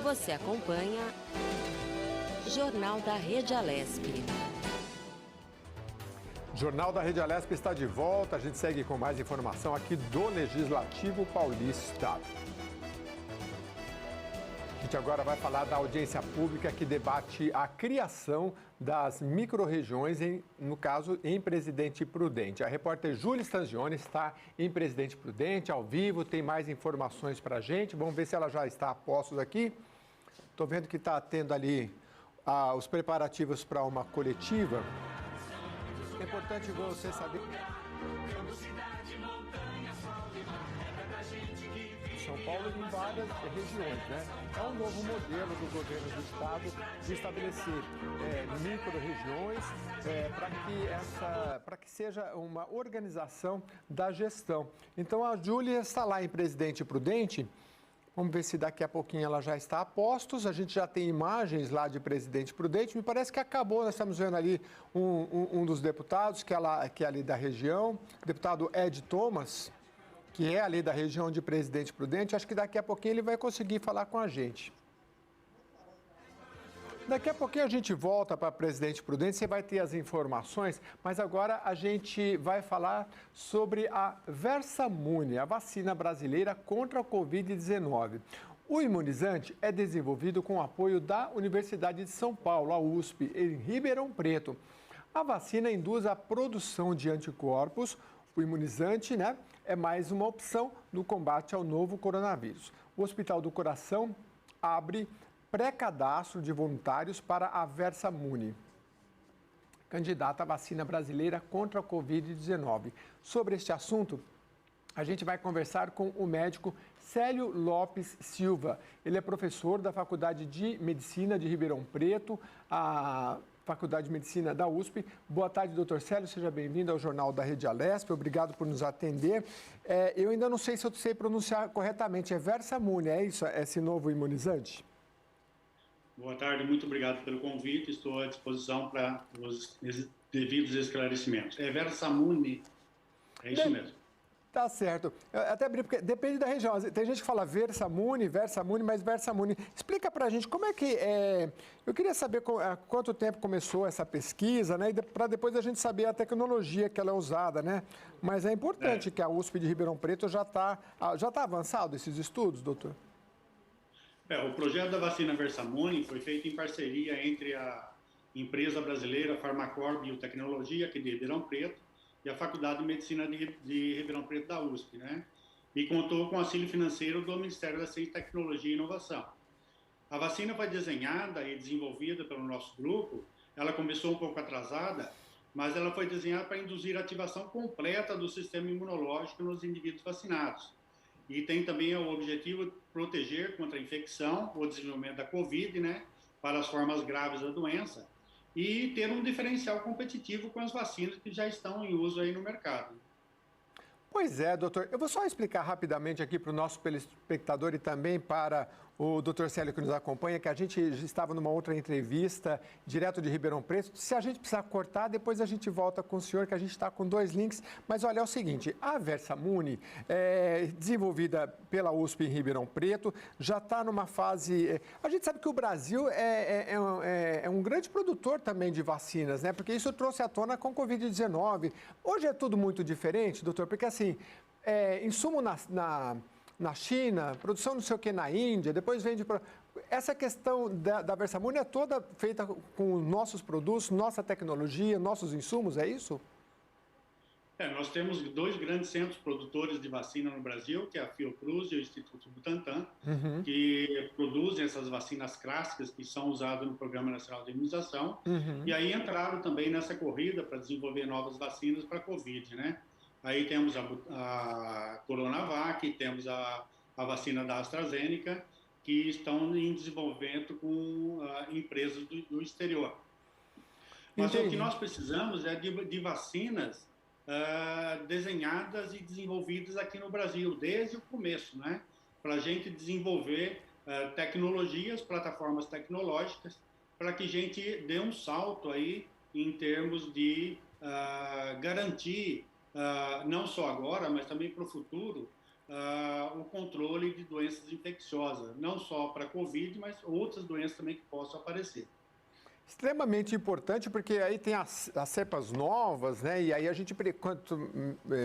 Você acompanha Jornal da Rede Alesp. Jornal da Rede Alesp está de volta. A gente segue com mais informação aqui do Legislativo Paulista. A gente agora vai falar da audiência pública que debate a criação das micro-regiões, no caso, em Presidente Prudente. A repórter Júlia Stangione está em Presidente Prudente, ao vivo, tem mais informações para a gente. Vamos ver se ela já está a postos aqui. Estou vendo que está tendo ali os preparativos para uma coletiva. É importante você saber. São Paulo em várias regiões, né? É um novo modelo do governo do estado de estabelecer micro-regiões para que seja uma organização da gestão. Então a Júlia está lá em Presidente Prudente. Vamos ver se daqui a pouquinho ela já está a postos. A gente já tem imagens lá de Presidente Prudente. Me parece que acabou. Nós estamos vendo ali um dos deputados, que é ali da região, o deputado Ed Thomas, que é ali da região de Presidente Prudente. Acho que daqui a pouquinho ele vai conseguir falar com a gente. Daqui a pouquinho a gente volta para Presidente Prudente, você vai ter as informações, mas agora a gente vai falar sobre a Versamune, a vacina brasileira contra a Covid-19. O imunizante é desenvolvido com o apoio da Universidade de São Paulo, a USP, em Ribeirão Preto. A vacina induz a produção de anticorpos. O imunizante, é mais uma opção no combate ao novo coronavírus. O Hospital do Coração abre pré-cadastro de voluntários para a Versamune, candidata à vacina brasileira contra a Covid-19. Sobre este assunto, a gente vai conversar com o médico Célio Lopes Silva. Ele é professor da Faculdade de Medicina de Ribeirão Preto, a Faculdade de Medicina da USP. Boa tarde, doutor Célio, seja bem-vindo ao Jornal da Rede Alesp, obrigado por nos atender. Eu ainda não sei se eu sei pronunciar corretamente, é Versamune, é isso, esse novo imunizante? Boa tarde, muito obrigado pelo convite, estou à disposição para os devidos esclarecimentos. É Versamune, é isso mesmo. Tá certo. Eu até brinco, porque depende da região. Tem gente que fala Versamune, mas Versamune. Explica pra gente como é que é. Eu queria saber há quanto tempo começou essa pesquisa, né? E para depois a gente saber a tecnologia que ela é usada, né? Mas é importante que a USP de Ribeirão Preto já tá avançado esses estudos, doutor? O projeto da vacina Versamune foi feito em parceria entre a empresa brasileira Farmacorp Biotecnologia, aqui de Ribeirão Preto, e a Faculdade de Medicina de Ribeirão Preto da USP, né? E contou com auxílio financeiro do Ministério da Ciência, Tecnologia e Inovação. A vacina foi desenhada e desenvolvida pelo nosso grupo. Ela começou um pouco atrasada, mas ela foi desenhada para induzir a ativação completa do sistema imunológico nos indivíduos vacinados. E tem também o objetivo de proteger contra a infecção ou desenvolvimento da Covid, né, para as formas graves da doença, e ter um diferencial competitivo com as vacinas que já estão em uso aí no mercado. Pois é, doutor. Eu vou só explicar rapidamente aqui para o nosso telespectador e também para o doutor Célio que nos acompanha, que a gente estava numa outra entrevista, direto de Ribeirão Preto. Se a gente precisar cortar, depois a gente volta com o senhor, que a gente está com 2 links. Mas olha, é o seguinte, a Versamune, desenvolvida pela USP em Ribeirão Preto, já está numa fase... A gente sabe que o Brasil é um grande produtor também de vacinas, né? Porque isso trouxe à tona com a Covid-19. Hoje é tudo muito diferente, doutor, porque assim, insumo na China, produção não sei o que na Índia, depois vende para... Essa questão da Versamune é toda feita com nossos produtos, nossa tecnologia, nossos insumos, é isso? Nós temos 2 grandes centros produtores de vacina no Brasil, que é a Fiocruz e o Instituto Butantan, que produzem essas vacinas clássicas que são usadas no Programa Nacional de Imunização, e aí entraram também nessa corrida para desenvolver novas vacinas para a Covid, né? Aí temos a Coronavac, temos a vacina da AstraZeneca, que estão em desenvolvimento com empresas do exterior. Mas o que nós precisamos é de vacinas desenhadas e desenvolvidas aqui no Brasil, desde o começo, né? Para a gente desenvolver tecnologias, plataformas tecnológicas, para que a gente dê um salto aí em termos de garantir, não só agora, mas também para o futuro, o controle de doenças infecciosas, não só para a Covid, mas outras doenças também que possam aparecer. Extremamente importante, porque aí tem as cepas novas, né? E aí quanto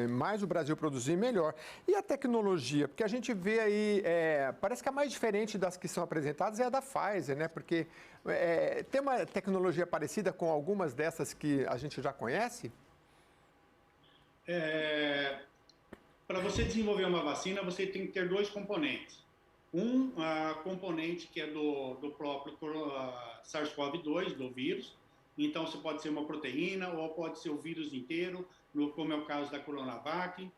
mais o Brasil produzir, melhor. E a tecnologia? Porque a gente vê aí, parece que a mais diferente das que são apresentadas é a da Pfizer, né? Porque tem uma tecnologia parecida com algumas dessas que a gente já conhece? Para você desenvolver uma vacina, você tem que ter dois componentes. Um componente que é do próprio SARS-CoV-2, do vírus. Então, você pode ser uma proteína ou pode ser o vírus inteiro, como é o caso da Coronavac,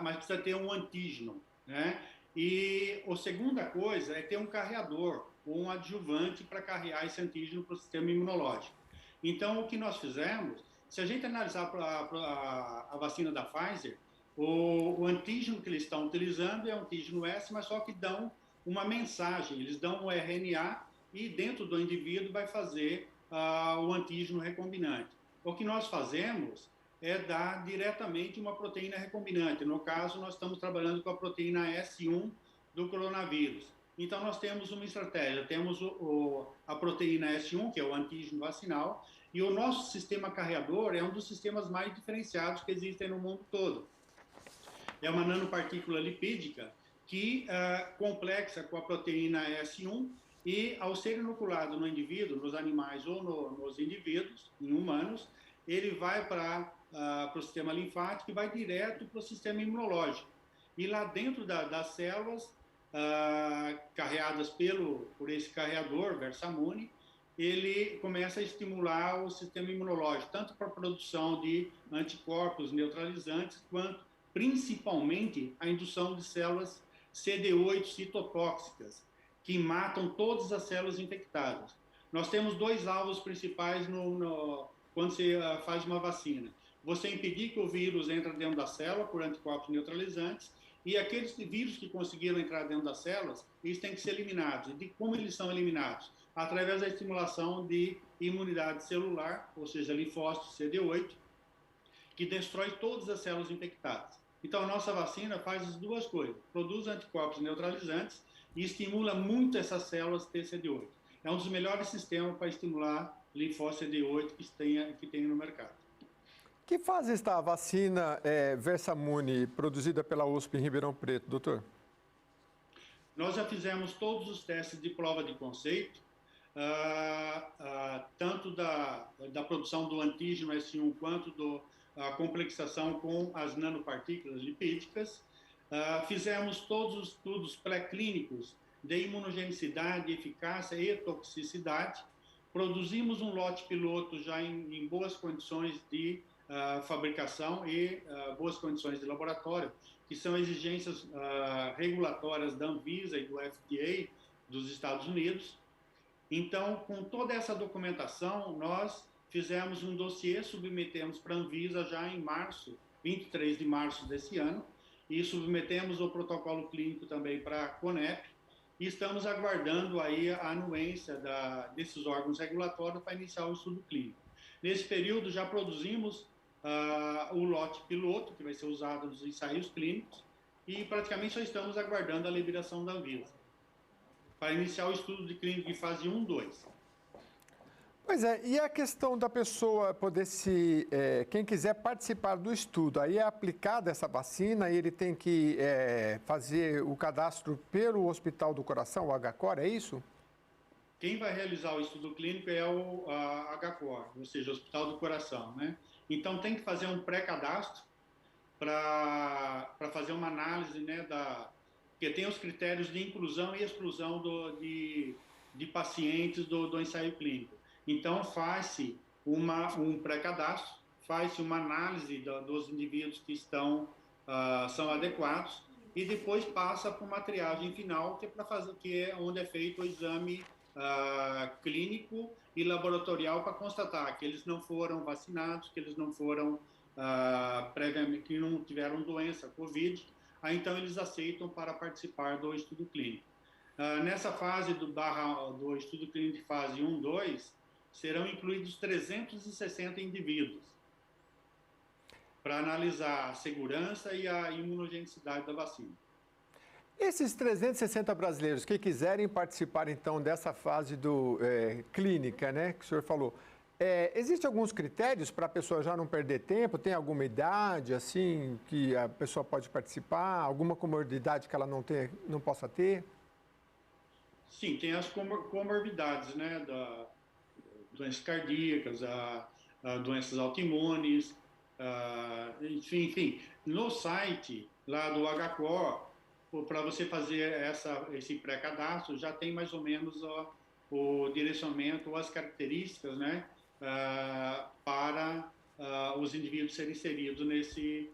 mas precisa ter um antígeno, né? E a segunda coisa é ter um carreador, ou um adjuvante para carrear esse antígeno para o sistema imunológico. Então, o que nós fizemos, se a gente analisar a vacina da Pfizer, o antígeno que eles estão utilizando é o antígeno S, mas só que dão uma mensagem, eles dão o RNA e dentro do indivíduo vai fazer o antígeno recombinante. O que nós fazemos é dar diretamente uma proteína recombinante. No caso, nós estamos trabalhando com a proteína S1 do coronavírus. Então, nós temos uma estratégia, temos a proteína S1, que é o antígeno vacinal, e o nosso sistema carreador é um dos sistemas mais diferenciados que existem no mundo todo. É uma nanopartícula lipídica que complexa com a proteína S1 e, ao ser inoculado no indivíduo, nos animais ou nos indivíduos, em humanos, ele vai para o sistema linfático e vai direto para o sistema imunológico. E lá dentro das células, carreadas por esse carreador, Versamune, ele começa a estimular o sistema imunológico, tanto para a produção de anticorpos neutralizantes, quanto principalmente a indução de células CD8 citotóxicas, que matam todas as células infectadas. Nós temos dois alvos principais quando você faz uma vacina. Você impedir que o vírus entre dentro da célula por anticorpos neutralizantes, e aqueles vírus que conseguiram entrar dentro das células, eles têm que ser eliminados. E como eles são eliminados? Através da estimulação de imunidade celular, ou seja, linfócitos CD8, que destrói todas as células infectadas. Então, a nossa vacina faz as duas coisas, produz anticorpos neutralizantes e estimula muito essas células TCD8. É um dos melhores sistemas para estimular linfócito CD8 que tem no mercado. Que fase está a vacina Versamune, produzida pela USP em Ribeirão Preto, doutor? Nós já fizemos todos os testes de prova de conceito, tanto da produção do antígeno S1 quanto a complexação com as nanopartículas lipídicas. Fizemos todos os estudos pré-clínicos de imunogenicidade, eficácia e toxicidade. Produzimos um lote piloto já em boas condições de fabricação e boas condições de laboratório, que são exigências regulatórias da Anvisa e do FDA dos Estados Unidos. Então, com toda essa documentação, nós fizemos um dossiê, submetemos para a Anvisa já em março, 23 de março desse ano, e submetemos o protocolo clínico também para a CONEP, e estamos aguardando aí a anuência desses órgãos regulatórios para iniciar o estudo clínico. Nesse período, já produzimos o lote piloto, que vai ser usado nos ensaios clínicos, e praticamente só estamos aguardando a liberação da Anvisa para iniciar o estudo de clínico de fase 1, 2. Pois é, e a questão da pessoa poder quem quiser participar do estudo, aí é aplicada essa vacina e ele tem que fazer o cadastro pelo Hospital do Coração, o HCOR, é isso? Quem vai realizar o estudo clínico é o HCOR, ou seja, o Hospital do Coração, né? Então tem que fazer um pré-cadastro para fazer uma análise, né, porque tem os critérios de inclusão e exclusão de pacientes do ensaio clínico. Então, faz-se um pré-cadastro, faz-se uma análise dos indivíduos que são adequados e depois passa para uma triagem final, que é onde é feito o exame clínico e laboratorial para constatar que eles não foram vacinados, que eles não foram previamente, que não tiveram doença, Covid. Aí, então, eles aceitam para participar do estudo clínico. Nessa fase do estudo clínico de fase 1, 2, serão incluídos 360 indivíduos. para analisar a segurança e a imunogenicidade da vacina. Esses 360 brasileiros que quiserem participar, então, dessa fase clínica, né, que o senhor falou, existem alguns critérios para a pessoa já não perder tempo? Tem alguma idade, assim, que a pessoa pode participar? Alguma comorbidade que ela não possa ter? Sim, tem as comorbidades, né, doenças cardíacas, doenças autoimunes, enfim. No site lá do HCOR, para você fazer esse pré-cadastro, já tem mais ou menos o direcionamento ou as características, né, para os indivíduos serem inseridos nesse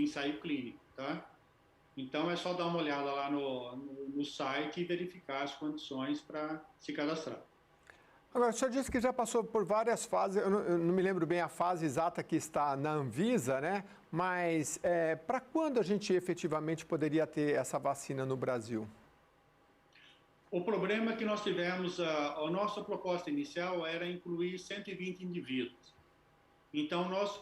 ensaio clínico, tá? Então, é só dar uma olhada lá no site e verificar as condições para se cadastrar. Agora, o senhor disse que já passou por várias fases, eu não me lembro bem a fase exata que está na Anvisa, né? Mas para quando a gente efetivamente poderia ter essa vacina no Brasil? O problema é que nós tivemos, a nossa proposta inicial era incluir 120 indivíduos. Então, nós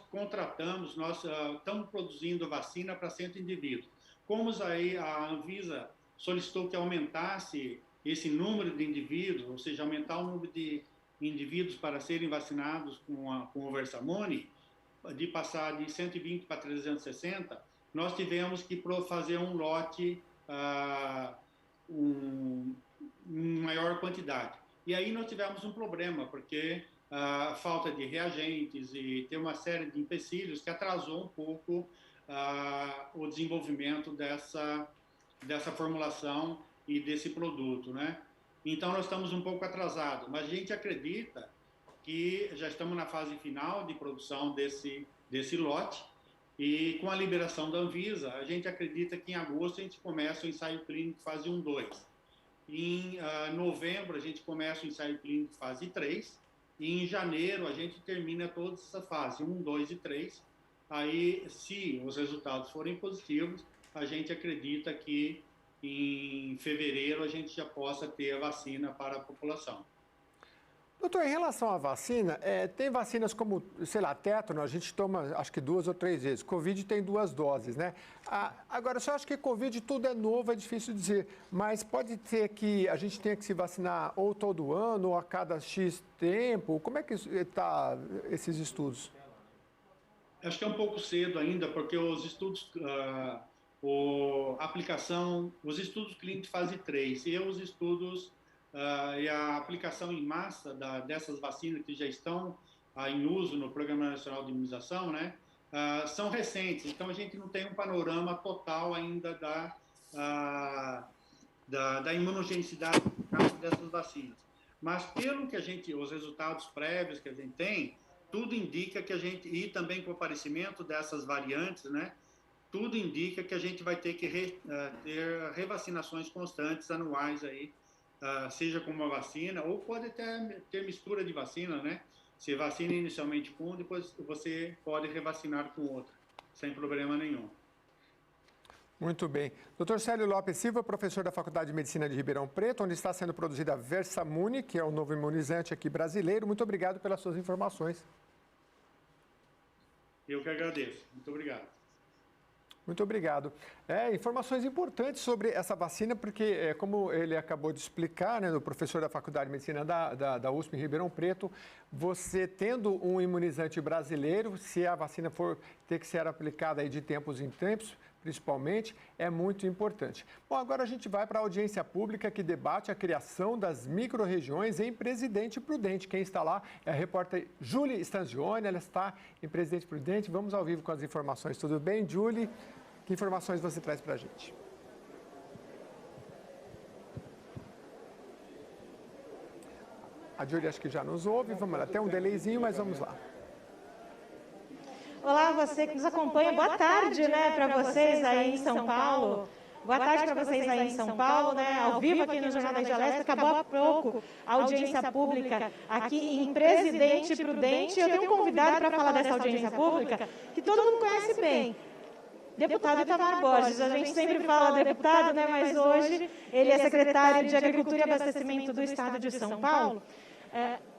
estamos produzindo vacina para 100 indivíduos. Como aí a Anvisa solicitou que aumentasse esse número de indivíduos, ou seja, aumentar o número de indivíduos para serem vacinados com o Versamune, de passar de 120 para 360, nós tivemos que fazer um lote, maior quantidade. E aí nós tivemos um problema, porque falta de reagentes e tem uma série de empecilhos que atrasou um pouco o desenvolvimento dessa formulação e desse produto, né? Então, nós estamos um pouco atrasados, mas a gente acredita que já estamos na fase final de produção desse lote e com a liberação da Anvisa, a gente acredita que em agosto a gente começa o ensaio clínico fase 1, 2. Em novembro, a gente começa o ensaio clínico fase 3 e em janeiro a gente termina toda essa fase 1, 2 e 3. Aí, se os resultados forem positivos, a gente acredita que em fevereiro a gente já possa ter a vacina para a população. Doutor, em relação à vacina, tem vacinas como, sei lá, tétano, a gente toma acho que 2 ou 3 vezes. Covid tem 2 doses, né? Agora, você acha que Covid tudo é novo, é difícil dizer, mas pode ser que a gente tenha que se vacinar ou todo ano ou a cada X tempo? Como é que está esses estudos? Acho que é um pouco cedo ainda, porque os estudos, os estudos clínicos fase 3 e os estudos e a aplicação em massa dessas vacinas que já estão em uso no Programa Nacional de Imunização, né, são recentes. Então, a gente não tem um panorama total ainda da imunogenicidade dessas vacinas. Mas, pelo que os resultados prévios que a gente tem, tudo indica que e também com o aparecimento dessas variantes, né, tudo indica que a gente vai ter que ter revacinações constantes, anuais aí, seja com uma vacina, ou pode até ter mistura de vacina, né? Você vacina inicialmente com um, depois você pode revacinar com outra, sem problema nenhum. Muito bem. Dr. Célio Lopes Silva, professor da Faculdade de Medicina de Ribeirão Preto, onde está sendo produzida a Versamune, que é o novo imunizante aqui brasileiro. Muito obrigado pelas suas informações. Eu que agradeço. Muito obrigado. Muito obrigado. Informações importantes sobre essa vacina, porque, como ele acabou de explicar, né, o professor da Faculdade de Medicina da USP em Ribeirão Preto, você tendo um imunizante brasileiro, se a vacina for ter que ser aplicada aí de tempos em tempos, principalmente, é muito importante. Bom, agora a gente vai para a audiência pública que debate a criação das micro-regiões em Presidente Prudente. Quem está lá é a repórter Julie Stanzioni, ela está em Presidente Prudente. Vamos ao vivo com as informações. Tudo bem, Julie? Que informações você traz para a gente? A Julie acho que já nos ouve. Vamos lá, tem um delayzinho, mas vamos lá. Olá, você que nos acompanha. Boa tarde, né, para vocês aí em São Paulo. Boa tarde para vocês aí em São Paulo, né, ao vivo aqui no Jornal da Região Leste. Acabou há pouco a audiência pública aqui em Presidente Prudente. Eu tenho um convidado para falar dessa audiência pública que todo mundo conhece bem. Deputado Itamar Borges, a gente sempre fala deputado, né, mas hoje ele é secretário de Agricultura e Abastecimento do Estado de São Paulo.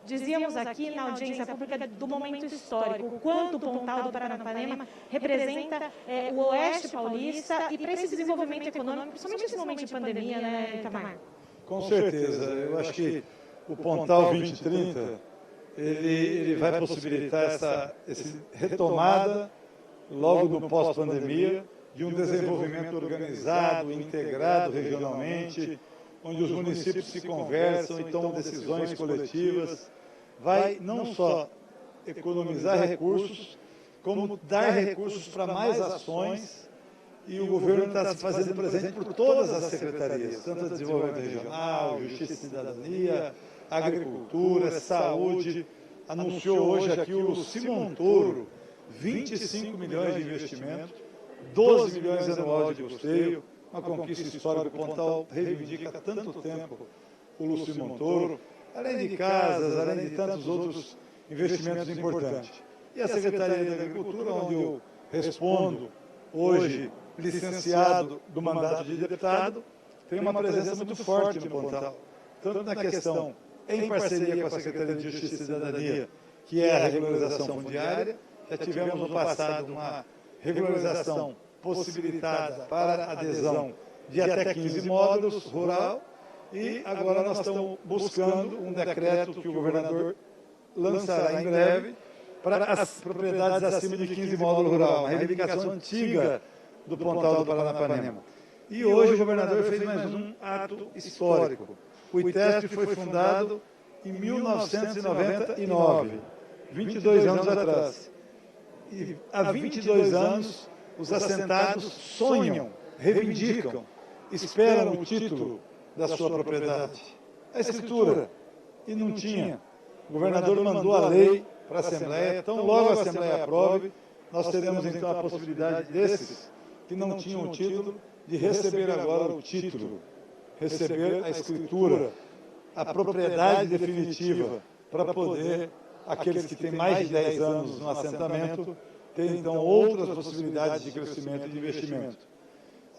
Dizíamos aqui na audiência pública do momento histórico, o quanto o Pontal do Paranapanema representa o Oeste Paulista e para esse desenvolvimento econômico, principalmente nesse momento de pandemia, né, Itamar? Com certeza. Eu acho que o Pontal 2030, ele vai possibilitar essa retomada, logo no pós-pandemia, de um desenvolvimento organizado, integrado regionalmente, onde os municípios se conversam e tomam decisões coletivas. Vai não só economizar recursos, como dar recursos para mais ações, e o governo está se fazendo presente por todas as secretarias, tanto a Desenvolvimento Regional, Justiça e Cidadania, Agricultura, Saúde. Anunciou hoje aqui o Luci Montoro, 25 milhões de investimento, 12 milhões anual de custeio, uma conquista histórica que o Pontal reivindica há tanto tempo, o Luci Montoro, além de casas, além de tantos outros investimentos importantes. E a Secretaria da Agricultura, onde eu respondo hoje, licenciado do mandato de deputado, tem uma presença muito forte no Pontal, tanto na questão, em parceria com a Secretaria de Justiça e Cidadania, que é a regularização fundiária. Já tivemos no passado uma regularização possibilitada para adesão de até 15 módulos rural, e agora nós estamos buscando um decreto que o governador lançará em breve para as propriedades acima de 15 módulos rural, uma reivindicação antiga do Pontal do Paranapanema. E hoje o governador fez mais um ato histórico. O ITESP foi fundado em 1999, 22 anos atrás. E há 22 anos os assentados sonham, reivindicam, esperam o título da sua propriedade, a escritura, e não tinha. O governador mandou a lei para a Assembleia, então logo a Assembleia aprove, nós teremos então a possibilidade desses que não tinham o título, de receber agora o título, receber a escritura, a propriedade definitiva, para poder, aqueles que têm mais de 10 anos no assentamento, ter então outras possibilidades de crescimento e de investimento.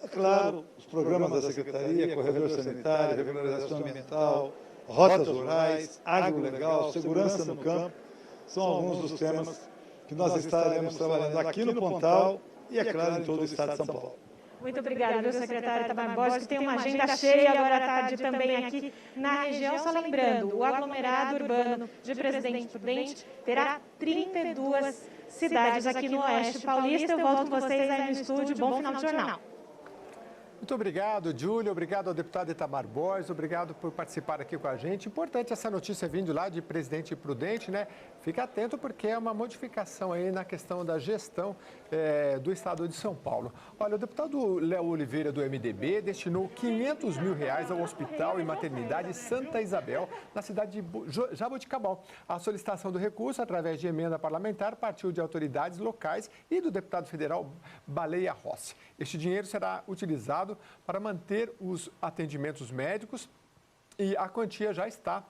É claro, os programas da Secretaria, corredor sanitário, regularização ambiental, rotas rurais, agrolegal, segurança no campo, são alguns dos temas que nós estaremos trabalhando aqui no Pontal e, é claro, em todo o estado de São Paulo. Muito obrigada, viu, secretário Itamar Borges, que tem uma agenda cheia agora à tarde também aqui na região. Só lembrando, o aglomerado urbano de Presidente Prudente terá 32 cidades aqui no Oeste Paulista. Eu volto com vocês aí no estúdio. Bom final de jornal. Muito obrigado, Júlio. Obrigado ao deputado Itamar Borges. Obrigado por participar aqui com a gente. Importante essa notícia vindo lá de Presidente Prudente, né? Fica atento porque é uma modificação aí na questão da gestão do estado de São Paulo. Olha, o deputado Léo Oliveira, do MDB, destinou R$500 mil ao Hospital e Maternidade Santa Isabel, na cidade de Jaboticabal. A solicitação do recurso, através de emenda parlamentar, partiu de autoridades locais e do deputado federal Baleia Rossi. Este dinheiro será utilizado para manter os atendimentos médicos e a quantia já está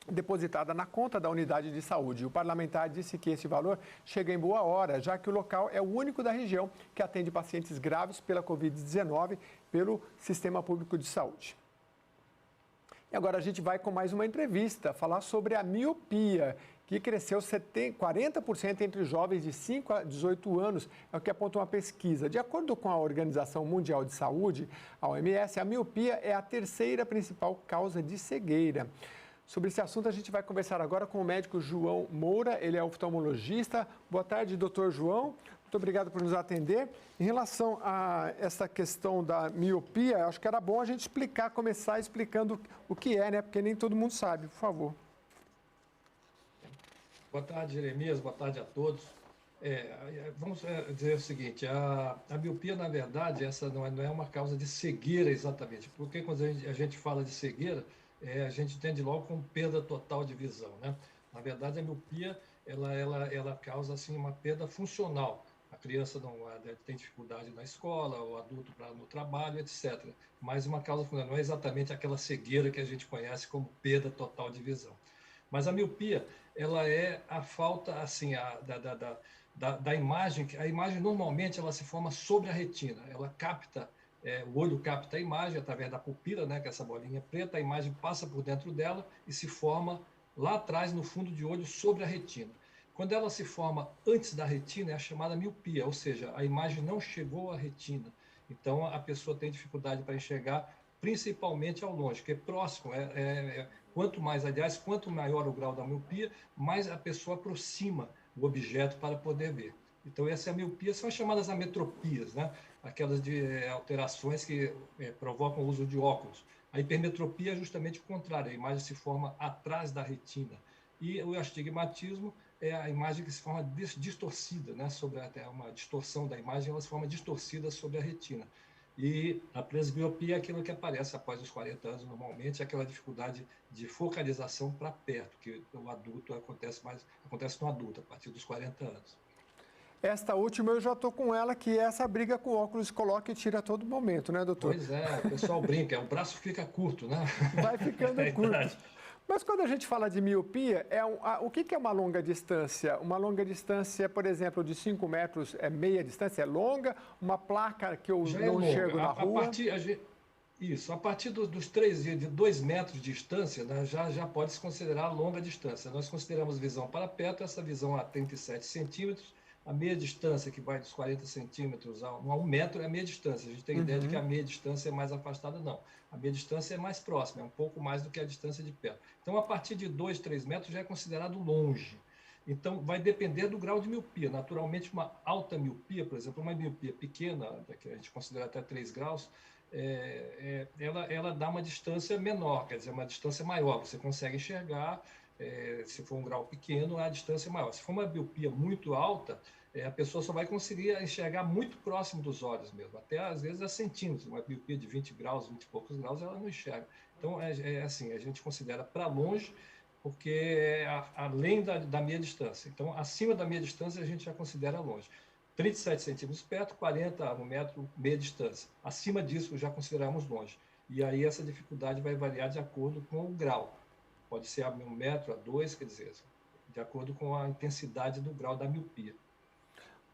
depositada na conta da unidade de saúde. O parlamentar disse que esse valor chega em boa hora, já que o local é o único da região que atende pacientes graves pela Covid-19 pelo Sistema Público de Saúde. E agora a gente vai com mais uma entrevista, falar sobre a miopia, que cresceu 40% entre jovens de 5 a 18 anos, é o que aponta uma pesquisa. De acordo com a Organização Mundial de Saúde, a OMS, a miopia é a terceira principal causa de cegueira. Sobre esse assunto, a gente vai conversar agora com o médico João Moura, ele é oftalmologista. Boa tarde, doutor João. Muito obrigado por nos atender. Em relação a essa questão da miopia, acho que era bom a gente começar explicando o que é, né? Porque nem todo mundo sabe, por favor. Boa tarde, Jeremias. Boa tarde a todos. Vamos dizer o seguinte, a miopia, na verdade, essa não é uma causa de cegueira exatamente, porque quando a gente fala de cegueira, a gente entende logo com perda total de visão, né? Na verdade, a miopia, ela causa, assim, uma perda funcional. A criança não tem dificuldade na escola, o adulto no trabalho, etc. Mas uma causa funcional, não é exatamente aquela cegueira que a gente conhece como perda total de visão. Mas a miopia, ela é a falta, assim, da imagem. A imagem, normalmente, ela se forma sobre a retina. Ela capta, o olho capta a imagem através da pupila, né, que é essa bolinha preta, a imagem passa por dentro dela e se forma lá atrás no fundo de olho sobre a retina. Quando ela se forma antes da retina, é a chamada miopia, ou seja, a imagem não chegou à retina. Então, a pessoa tem dificuldade para enxergar, principalmente ao longe, que é próximo. Quanto mais, aliás, quanto maior o grau da miopia, mais a pessoa aproxima o objeto para poder ver. Então, essa é a miopia, são as chamadas ametropias, né? Aquelas alterações que provocam o uso de óculos. A hipermetropia é justamente o contrário, a imagem se forma atrás da retina. E o astigmatismo é a imagem que se forma distorcida, né? Sobre até uma distorção da imagem, ela se forma distorcida sobre a retina. E a presbiopia é aquilo que aparece após os 40 anos, normalmente, é aquela dificuldade de focalização para perto, que o adulto acontece no adulto, a partir dos 40 anos. Esta última eu já estou com ela, que é essa briga com o óculos, coloca e tira a todo momento, né, doutor? Pois é, o pessoal brinca, o braço fica curto, né? Vai ficando curto. Mas quando a gente fala de miopia, o que é uma longa distância? Uma longa distância, por exemplo, de 5 metros é meia distância? É longa? Uma placa que eu não enxergo na rua? A partir dos 3 dias, de 2 metros de distância, né, já pode se considerar longa distância. Nós consideramos visão para perto, essa visão a 37 centímetros, a meia distância, que vai dos 40 centímetros a 1 metro, é a meia distância. A gente tem ideia de que a meia distância é mais afastada, não. A meia distância é mais próxima, é um pouco mais do que a distância de perto. Então, a partir de 2, 3 metros já é considerado longe. Então, vai depender do grau de miopia. Naturalmente, uma alta miopia, por exemplo, uma miopia pequena, que a gente considera até 3 graus, ela dá uma distância menor, quer dizer, uma distância maior. Você consegue enxergar, se for um grau pequeno, a distância é maior. Se for uma miopia muito alta, a pessoa só vai conseguir enxergar muito próximo dos olhos mesmo, até às vezes a centímetros. Uma miopia de 20 graus, 20 e poucos graus, ela não enxerga. Então, assim, a gente considera para longe, porque é além da meia distância. Então, acima da meia distância, a gente já considera longe. 37 centímetros perto, 40 a 1 metro, meia distância. Acima disso, já consideramos longe. E aí essa dificuldade vai variar de acordo com o grau. Pode ser a 1 metro, a 2, quer dizer, de acordo com a intensidade do grau da miopia.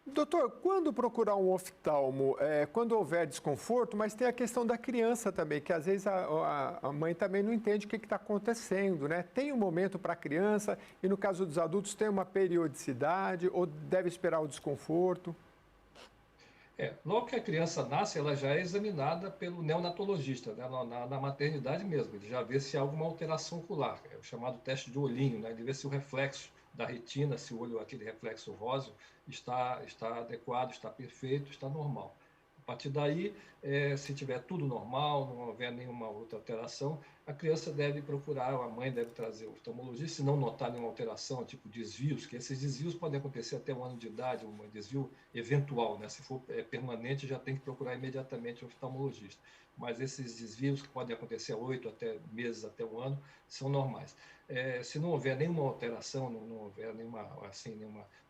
Doutor, quando procurar um oftalmo? Quando houver desconforto, mas tem a questão da criança também, que às vezes a mãe também não entende o que está acontecendo, né? Tem um momento para a criança e no caso dos adultos tem uma periodicidade ou deve esperar o desconforto? Logo que a criança nasce, ela já é examinada pelo neonatologista, né? Na maternidade mesmo. Ele já vê se há alguma alteração ocular, é o chamado teste de olhinho, né? Ele vê se o reflexo da retina, se o olho, aquele reflexo róseo, está adequado, está perfeito, está normal. A partir daí, se tiver tudo normal, não houver nenhuma outra alteração, a criança deve procurar, a mãe deve trazer o oftalmologista, se não notar nenhuma alteração, tipo desvios, que esses desvios podem acontecer até 1 ano de idade, um desvio eventual, né? Se for permanente, já tem que procurar imediatamente o oftalmologista. Mas esses desvios, que podem acontecer 8 até meses, até 1 ano, são normais. Se não houver nenhuma alteração, não houver nenhuma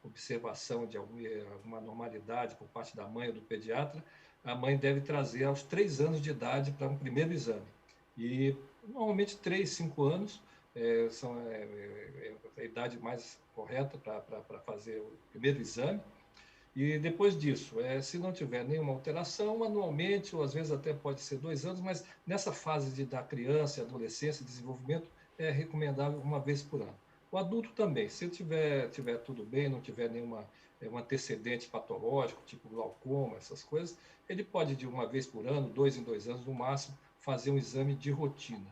observação de alguma normalidade por parte da mãe ou do pediatra, a mãe deve trazer aos 3 anos de idade para um primeiro exame. E normalmente 3, 5 anos são a idade mais correta para fazer o primeiro exame. E depois disso, se não tiver nenhuma alteração, anualmente, ou às vezes até pode ser 2 anos, mas nessa fase da criança, adolescência, desenvolvimento, é recomendável 1 vez por ano. O adulto também, se tiver tudo bem, não tiver nenhum antecedente patológico, tipo glaucoma, essas coisas, ele pode de 1 vez por ano, 2 em 2 anos no máximo, fazer um exame de rotina.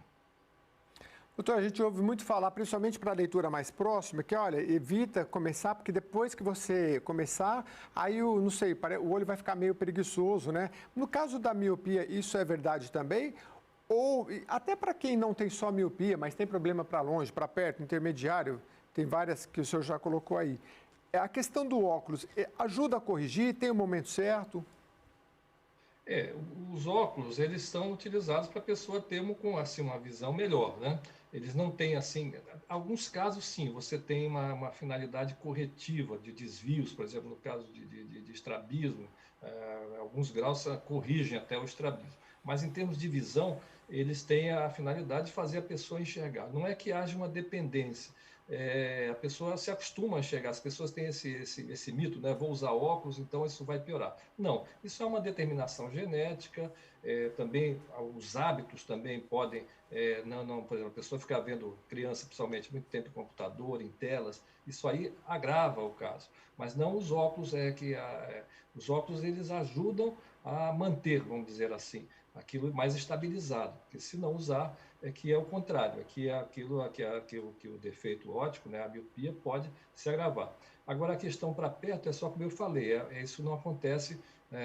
Doutor, a gente ouve muito falar, principalmente para a leitura mais próxima, que olha, evita começar, porque depois que você começar, aí não sei, o olho vai ficar meio preguiçoso, né? No caso da miopia, isso é verdade também? Ou até para quem não tem só miopia, mas tem problema para longe, para perto, intermediário, tem várias que o senhor já colocou aí. A questão do óculos, ajuda a corrigir, tem o momento certo? Os óculos, eles são utilizados para a pessoa ter uma visão melhor, né? Eles não têm, assim, alguns casos sim, você tem uma finalidade corretiva de desvios, por exemplo, no caso de estrabismo, alguns graus corrigem até o estrabismo. Mas em termos de visão, eles têm a finalidade de fazer a pessoa enxergar. Não é que haja uma dependência. a pessoa se acostuma a enxergar. As pessoas têm esse mito, né? Vou usar óculos, então isso vai piorar. Não, isso é uma determinação genética, também os hábitos também podem, por exemplo, a pessoa ficar vendo criança, principalmente, muito tempo em computador, em telas, isso aí agrava o caso. Mas não os óculos, os óculos eles ajudam a manter, vamos dizer assim, aquilo mais estabilizado, porque se não usar, é o contrário, que o defeito óptico, né, a miopia, pode se agravar. Agora, a questão para perto é só como eu falei, isso não acontece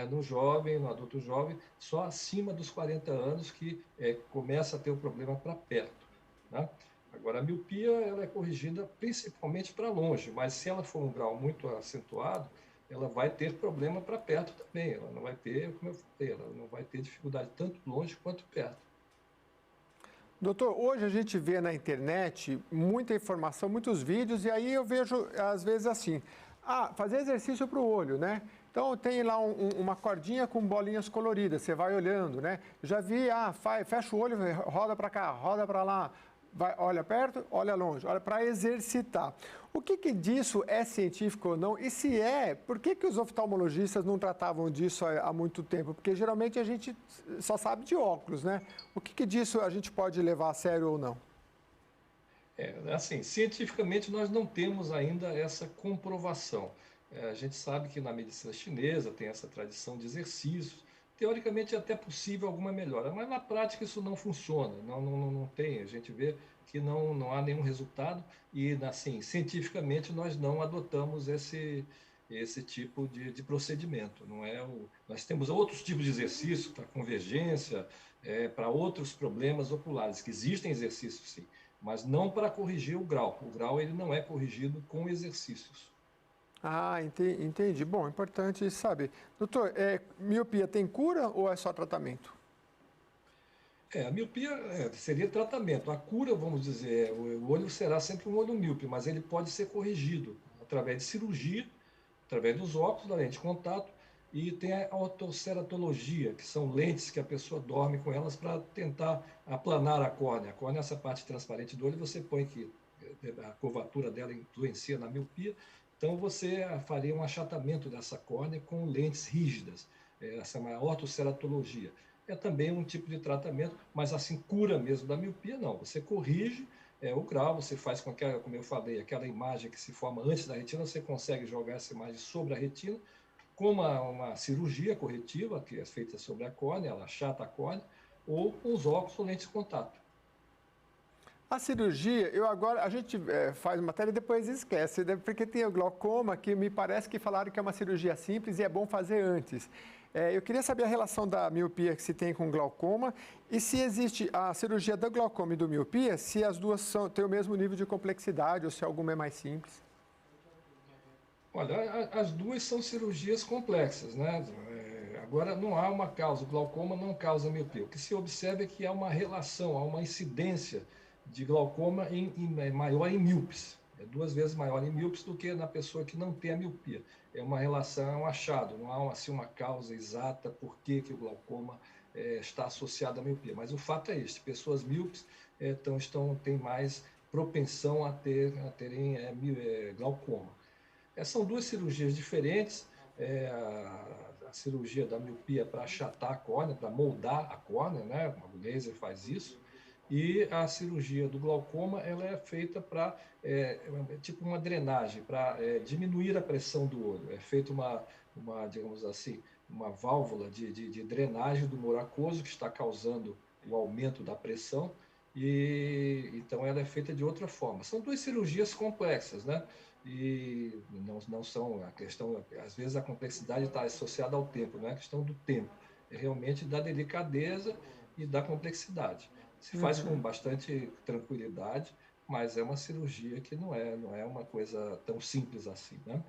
no jovem, no adulto jovem, só acima dos 40 anos que começa a ter o problema para perto, né? Agora, a miopia ela é corrigida principalmente para longe, mas se ela for um grau muito acentuado, ela vai ter problema para perto também. Ela não vai ter, como eu falei, ela não vai ter dificuldade tanto longe quanto perto. Doutor, hoje a gente vê na internet muita informação, muitos vídeos, e aí eu vejo, às vezes, assim, fazer exercício para o olho, né? Então, tem lá uma cordinha com bolinhas coloridas, você vai olhando, né? Já vi, fecha o olho, roda para cá, roda para lá, olha perto, olha longe, olha para exercitar. O que disso é científico ou não? E se por que os oftalmologistas não tratavam disso há muito tempo? Porque geralmente a gente só sabe de óculos, né? O que disso a gente pode levar a sério ou não? Assim, cientificamente nós não temos ainda essa comprovação. A gente sabe que na medicina chinesa tem essa tradição de exercícios. Teoricamente é até possível alguma melhora, mas na prática isso não funciona, não tem. A gente vê que não há nenhum resultado e, assim, cientificamente nós não adotamos esse tipo de procedimento. Nós temos outros tipos de exercício para convergência, para outros problemas oculares, que existem exercícios sim, mas não para corrigir o grau. O grau ele não é corrigido com exercícios. Entendi. Bom, importante saber. Doutor, miopia tem cura ou é só tratamento? A miopia seria tratamento. A cura, vamos dizer, o olho será sempre um olho míope, mas ele pode ser corrigido através de cirurgia, através dos óculos, da lente de contato, e tem a ortoceratologia, que são lentes que a pessoa dorme com elas para tentar aplanar a córnea. A córnea é essa parte transparente do olho, você põe que a curvatura dela influencia na miopia, então você faria um achatamento dessa córnea com lentes rígidas. Essa é uma ortoceratologia. É também um tipo de tratamento, mas assim, cura mesmo da miopia, não. Você corrige o grau, você faz com aquela, como eu falei, aquela imagem que se forma antes da retina, você consegue jogar essa imagem sobre a retina, com uma cirurgia corretiva, que é feita sobre a córnea, ela achata a córnea, ou com os óculos ou lentes de contato. A cirurgia, a gente faz matéria e depois esquece, né? Porque tem o glaucoma, que me parece que falaram que é uma cirurgia simples e é bom fazer antes. Eu queria saber a relação da miopia que se tem com glaucoma e se existe a cirurgia do glaucoma e do miopia, se as duas têm o mesmo nível de complexidade ou se alguma é mais simples. Olha, as duas são cirurgias complexas, né? Agora, não há uma causa, o glaucoma não causa miopia. O que se observa é que há uma relação, há uma incidência de glaucoma maior em míopes. É 2 vezes maior em míopes do que na pessoa que não tem a miopia. É uma relação, é um achado, não há assim, uma causa exata por que o glaucoma está associado à miopia. Mas o fato é este, pessoas míopes têm mais propensão a terem glaucoma. São 2 cirurgias diferentes, a cirurgia da miopia para achatar a córnea, para moldar a córnea, né? O laser faz isso, e a cirurgia do glaucoma ela é feita para, tipo uma drenagem, para diminuir a pressão do olho. É feita digamos assim, uma válvula de drenagem do humor aquoso que está causando o aumento da pressão, e então ela é feita de outra forma. São 2 cirurgias complexas, né? E não são a questão, às vezes a complexidade está associada ao tempo, não é a questão do tempo, é realmente da delicadeza e da complexidade. Se faz com bastante tranquilidade, mas é uma cirurgia que não é uma coisa tão simples assim, né?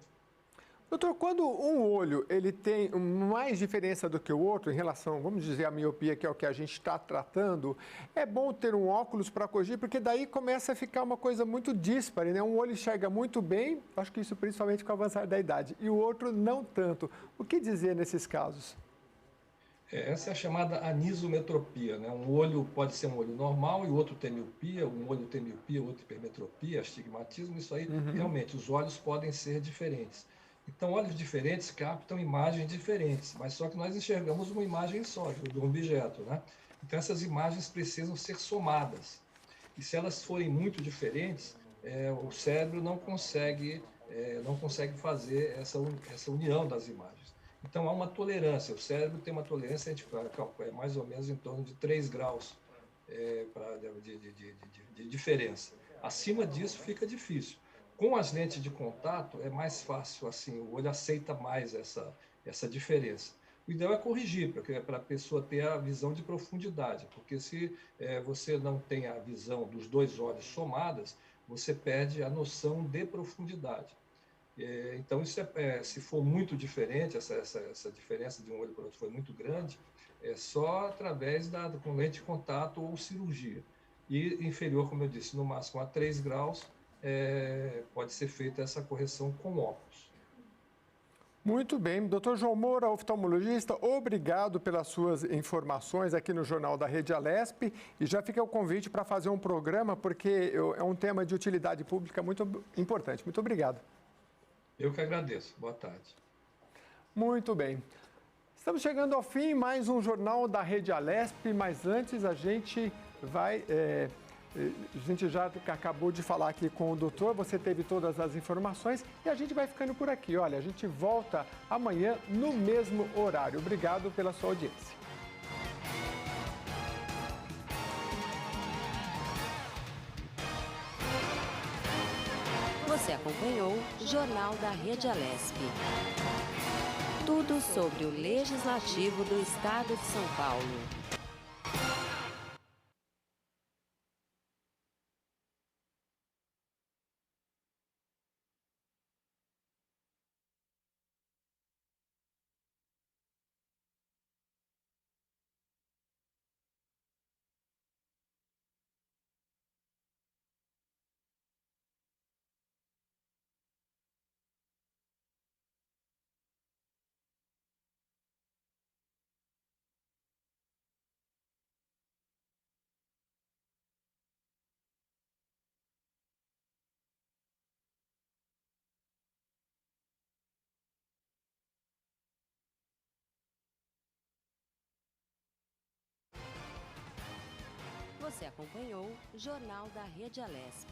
Doutor, quando um olho ele tem mais diferença do que o outro em relação, vamos dizer, à miopia, que é o que a gente está tratando, é bom ter um óculos para corrigir, porque daí começa a ficar uma coisa muito díspare, né? Um olho enxerga muito bem, acho que isso principalmente com o avançar da idade, e o outro não tanto. O que dizer nesses casos? Essa é a chamada anisometropia, né? Um olho pode ser um olho normal e o outro tem miopia, um olho tem miopia, outro hipermetropia, astigmatismo, isso aí, realmente, os olhos podem ser diferentes. Então, olhos diferentes captam imagens diferentes, mas só que nós enxergamos uma imagem só, de um objeto, né? Então, essas imagens precisam ser somadas. E se elas forem muito diferentes, o cérebro não consegue fazer essa união das imagens. Então, há uma tolerância. O cérebro tem uma tolerância, a gente calcula, mais ou menos em torno de 3 graus de diferença. Acima disso, fica difícil. Com as lentes de contato, é mais fácil, assim, o olho aceita mais essa diferença. O ideal é corrigir, para a pessoa ter a visão de profundidade, porque se você não tem a visão dos dois olhos somadas, você perde a noção de profundidade. Então, se for muito diferente, essa diferença de um olho para o outro foi muito grande, é só através com lente de contato ou cirurgia. E inferior, como eu disse, no máximo a 3 graus, pode ser feita essa correção com óculos. Muito bem. Doutor João Moura, oftalmologista, obrigado pelas suas informações aqui no Jornal da Rede Alesp. E já fica o convite para fazer um programa, porque é um tema de utilidade pública muito importante. Muito obrigado. Eu que agradeço. Boa tarde. Muito bem. Estamos chegando ao fim, mais um Jornal da Rede Alesp, mas antes a gente vai... A gente já acabou de falar aqui com o doutor, você teve todas as informações e a gente vai ficando por aqui. Olha, a gente volta amanhã no mesmo horário. Obrigado pela sua audiência. Você acompanhou Jornal da Rede Alesp. Tudo sobre o Legislativo do Estado de São Paulo. Você acompanhou Jornal da Rede Alesp.